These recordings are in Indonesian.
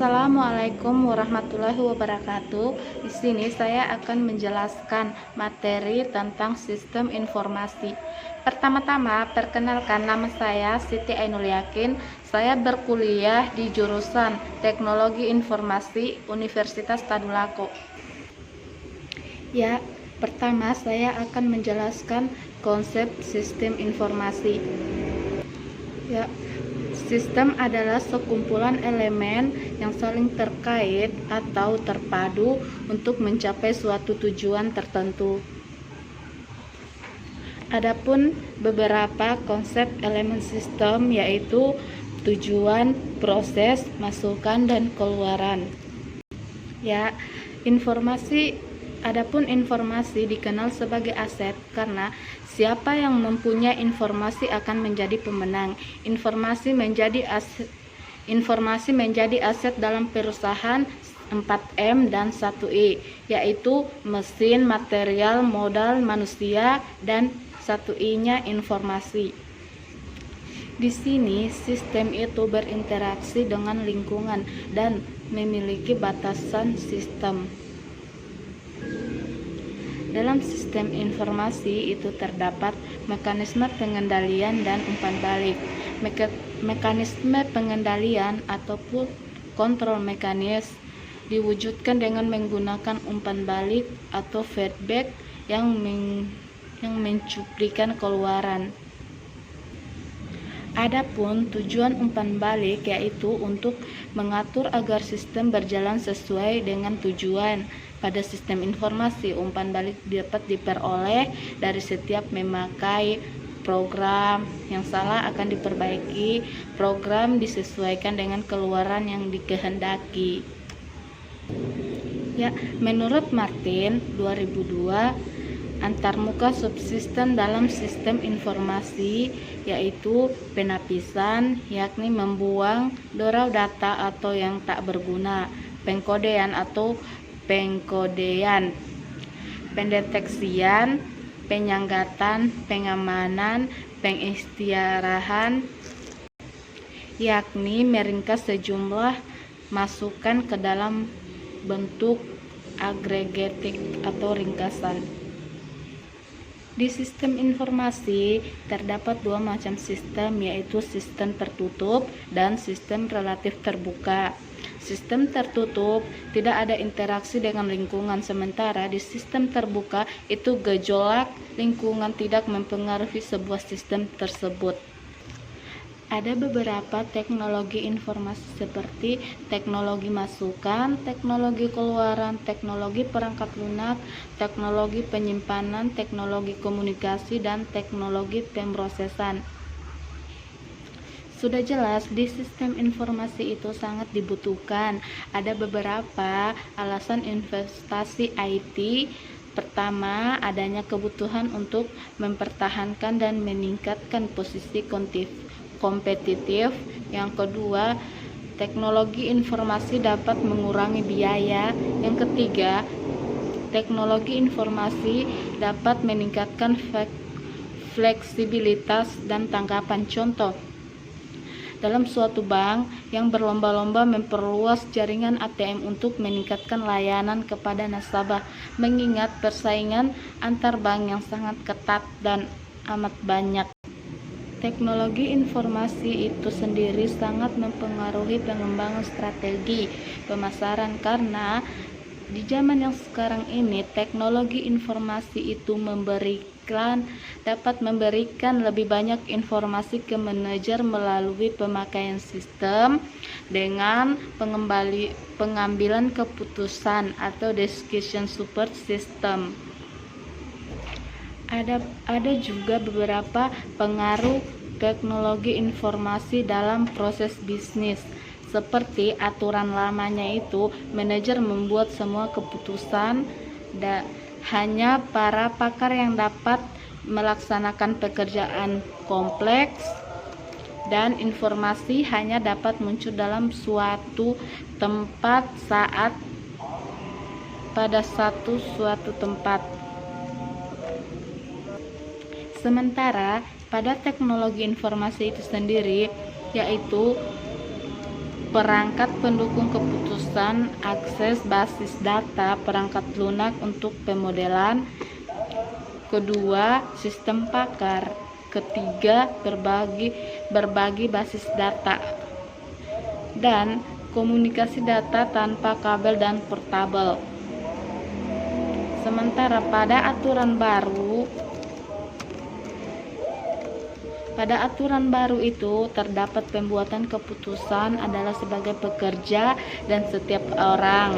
Assalamualaikum warahmatullahi wabarakatuh. Di sini saya akan menjelaskan materi tentang sistem informasi. Pertama-tama, perkenalkan, nama saya Siti Ainul Yakin. Saya berkuliah di jurusan Teknologi Informasi Universitas Tadulako. Ya, pertama saya akan menjelaskan konsep sistem informasi. Ya, sistem adalah sekumpulan elemen yang saling terkait atau terpadu untuk mencapai suatu tujuan tertentu. Adapun beberapa konsep elemen sistem yaitu tujuan, proses, masukan, dan keluaran. Ya, adapun informasi dikenal sebagai aset karena siapa yang mempunyai informasi akan menjadi pemenang. Informasi menjadi aset dalam perusahaan 4M dan 1I, yaitu mesin, material, modal, manusia, dan 1I-nya informasi. Di sini sistem itu berinteraksi dengan lingkungan dan memiliki batasan sistem. Dalam sistem informasi itu terdapat mekanisme pengendalian dan umpan balik. Mekanisme pengendalian ataupun kontrol mekanis diwujudkan dengan menggunakan umpan balik atau feedback yang mencuplikan keluaran. Adapun tujuan umpan balik yaitu untuk mengatur agar sistem berjalan sesuai dengan tujuan. Pada sistem informasi, umpan balik dapat diperoleh dari setiap memakai program. Yang salah akan diperbaiki, program disesuaikan dengan keluaran yang dikehendaki. Ya, menurut Martin 2002, antarmuka subsistem dalam sistem informasi yaitu penapisan, yakni membuang dorau data atau yang tak berguna, pengkodean atau pengkodean, pendeteksian, penyanggatan, pengamanan, pengistiarahan, yakni meringkas sejumlah masukan ke dalam bentuk agregatik atau ringkasan. Di sistem informasi terdapat dua macam sistem, yaitu sistem tertutup dan sistem relatif terbuka. Sistem tertutup tidak ada interaksi dengan lingkungan, sementara di sistem terbuka itu gejolak lingkungan tidak mempengaruhi sebuah sistem tersebut. Ada beberapa teknologi informasi seperti teknologi masukan, teknologi keluaran, teknologi perangkat lunak, teknologi penyimpanan, teknologi komunikasi, dan teknologi pemrosesan. Sudah jelas di sistem informasi itu sangat dibutuhkan. Ada beberapa alasan investasi IT. Pertama, adanya kebutuhan untuk mempertahankan dan meningkatkan posisi kompetitif. Yang kedua, teknologi informasi dapat mengurangi biaya. Yang ketiga, teknologi informasi dapat meningkatkan fleksibilitas dan tangkapan. Contoh, dalam suatu bank yang berlomba-lomba memperluas jaringan ATM untuk meningkatkan layanan kepada nasabah, mengingat persaingan antar bank yang sangat ketat dan amat banyak. Teknologi informasi itu sendiri sangat mempengaruhi pengembangan strategi pemasaran karena di zaman yang sekarang ini teknologi informasi itu dapat memberikan lebih banyak informasi ke manajer melalui pemakaian sistem dengan pengambilan keputusan atau decision support system. Ada juga beberapa pengaruh teknologi informasi dalam proses bisnis. Seperti aturan lamanya itu, manajer membuat semua keputusan hanya para pakar yang dapat melaksanakan pekerjaan kompleks, dan informasi hanya dapat muncul dalam suatu tempat pada suatu tempat. Sementara pada teknologi informasi itu sendiri, yaitu perangkat pendukung keputusan, akses basis data, perangkat lunak untuk pemodelan. Kedua, sistem pakar. Ketiga, berbagi basis data. Dan komunikasi data tanpa kabel dan portabel. Sementara pada aturan baru itu terdapat pembuatan keputusan adalah sebagai pekerja dan setiap orang.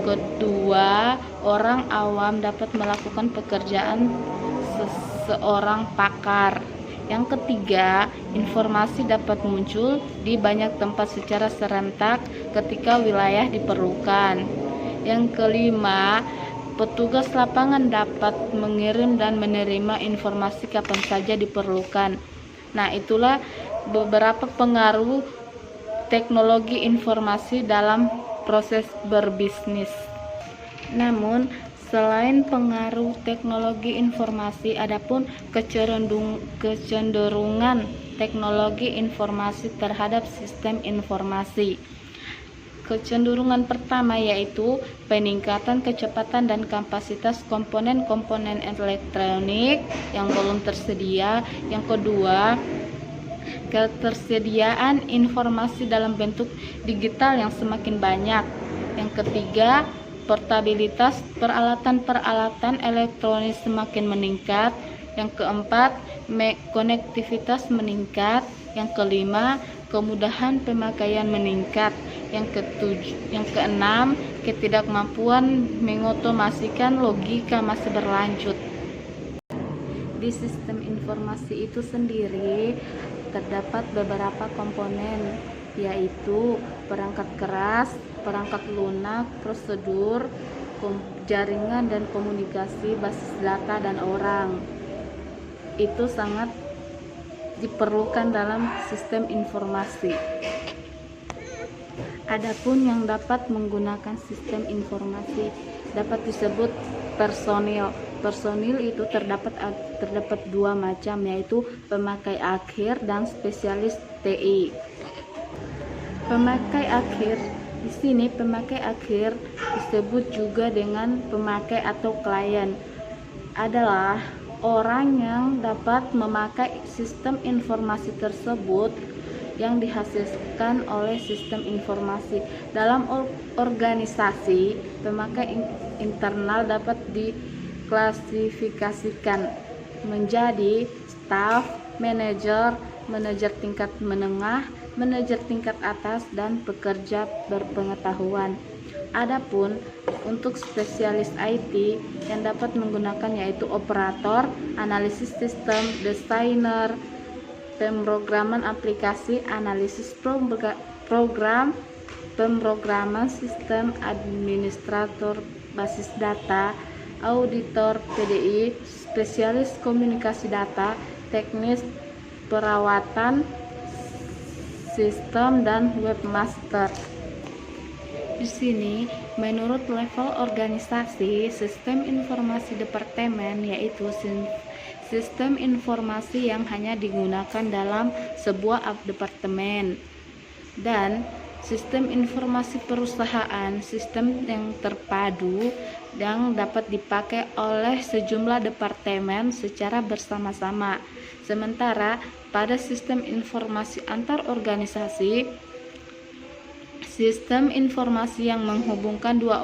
Kedua, orang awam dapat melakukan pekerjaan seorang pakar. Yang ketiga, informasi dapat muncul di banyak tempat secara serentak ketika wilayah diperlukan. Yang kelima, petugas lapangan dapat mengirim dan menerima informasi kapan saja diperlukan. Nah, itulah beberapa pengaruh teknologi informasi dalam proses berbisnis. Namun, selain pengaruh teknologi informasi, adapun kecenderungan teknologi informasi terhadap sistem informasi. Kecenderungan pertama yaitu peningkatan kecepatan dan kapasitas komponen-komponen elektronik yang belum tersedia. Yang kedua, ketersediaan informasi dalam bentuk digital yang semakin banyak. Yang ketiga, portabilitas peralatan-peralatan elektronik semakin meningkat. Yang keempat, konektivitas meningkat. Yang kelima, kemudahan pemakaian meningkat. Yang keenam, ketidakmampuan mengotomasikan logika masih berlanjut. Di sistem informasi itu sendiri terdapat beberapa komponen, yaitu perangkat keras, perangkat lunak, prosedur, jaringan dan komunikasi, basis data, dan orang. Itu sangat diperlukan dalam sistem informasi. Adapun yang dapat menggunakan sistem informasi dapat disebut personil. Personil itu terdapat dua macam, yaitu pemakai akhir dan spesialis TI. Pemakai akhir, di sini pemakai akhir disebut juga dengan pemakai atau klien, adalah orang yang dapat memakai sistem informasi tersebut yang dihasilkan oleh sistem informasi. Dalam organisasi, pemakai internal dapat diklasifikasikan menjadi staf, manajer, manajer tingkat menengah, manajer tingkat atas, dan pekerja berpengetahuan. Adapun untuk spesialis IT yang dapat menggunakan yaitu operator, analisis sistem, desainer, pemrograman aplikasi, analisis program, pemrograman sistem, administrator basis data, auditor PDI, spesialis komunikasi data, teknis perawatan sistem, dan webmaster. Di sini, menurut level organisasi, sistem informasi departemen yaitu sistem informasi yang hanya digunakan dalam sebuah departemen, dan sistem informasi perusahaan, sistem yang terpadu yang dapat dipakai oleh sejumlah departemen secara bersama-sama. Sementara pada sistem informasi antar organisasi, sistem informasi yang menghubungkan dua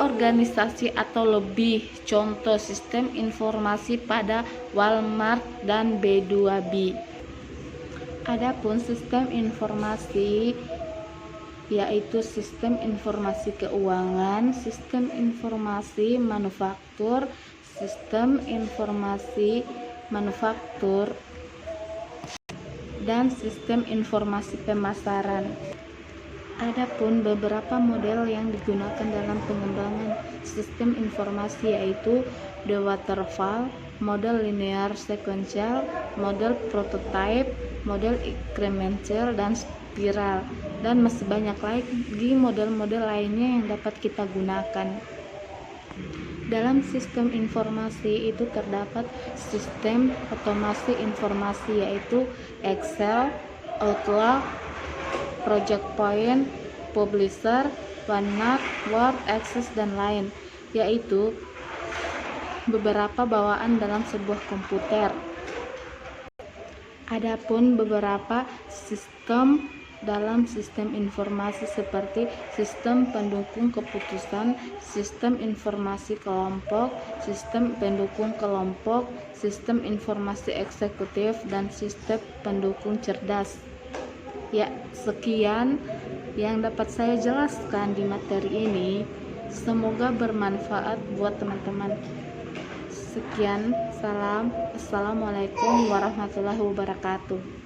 organisasi atau lebih. Contoh sistem informasi pada Walmart dan B2B. Adapun sistem informasi yaitu sistem informasi keuangan, sistem informasi manufaktur, sistem informasi manufaktur, dan sistem informasi pemasaran. Adapun beberapa model yang digunakan dalam pengembangan sistem informasi yaitu the waterfall, model linear sequential, model prototype, model incremental, dan spiral, dan masih banyak lagi model-model lainnya yang dapat kita gunakan. Dalam sistem informasi itu terdapat sistem otomasi informasi yaitu Excel, Outlook, Project Point, Publisher, OneNote, Word, Access, dan lain, yaitu beberapa bawaan dalam sebuah komputer. Adapun beberapa sistem dalam sistem informasi seperti sistem pendukung keputusan, sistem informasi kelompok, sistem pendukung kelompok, sistem informasi eksekutif, dan sistem pendukung cerdas. Ya, sekian yang dapat saya jelaskan di materi ini. Semoga bermanfaat buat teman-teman. Sekian, salam. Assalamualaikum warahmatullahi wabarakatuh.